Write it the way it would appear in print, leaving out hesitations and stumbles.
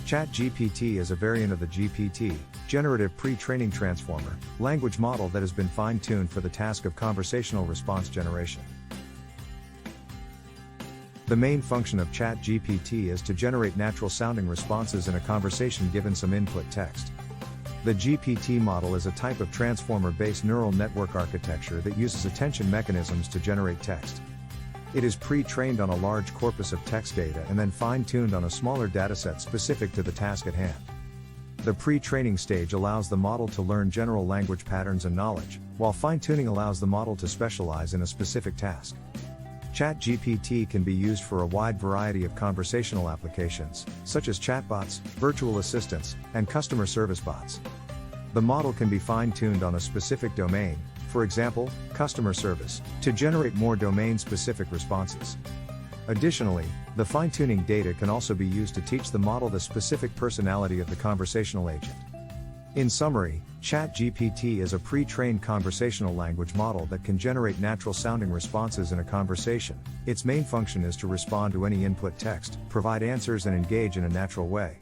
Chat GPT is a variant of the GPT, Generative Pre-training Transformer, language model that has been fine-tuned for the task of conversational response generation. The main function of Chat GPT is to generate natural-sounding responses in a conversation given some input text. The GPT model is a type of transformer-based neural network architecture that uses attention mechanisms to generate text. It is pre-trained on a large corpus of text data and then fine-tuned on a smaller dataset specific to the task at hand. The pre-training stage allows the model to learn general language patterns and knowledge, while fine-tuning allows the model to specialize in a specific task. Chat GPT can be used for a wide variety of conversational applications, such as chatbots, virtual assistants, and customer service bots. The model can be fine-tuned on a specific domain, for example, customer service, to generate more domain-specific responses. Additionally, the fine-tuning data can also be used to teach the model the specific personality of the conversational agent. In summary, Chat GPT is a pre-trained conversational language model that can generate natural-sounding responses in a conversation. Its main function is to respond to any input text, provide answers and engage in a natural way.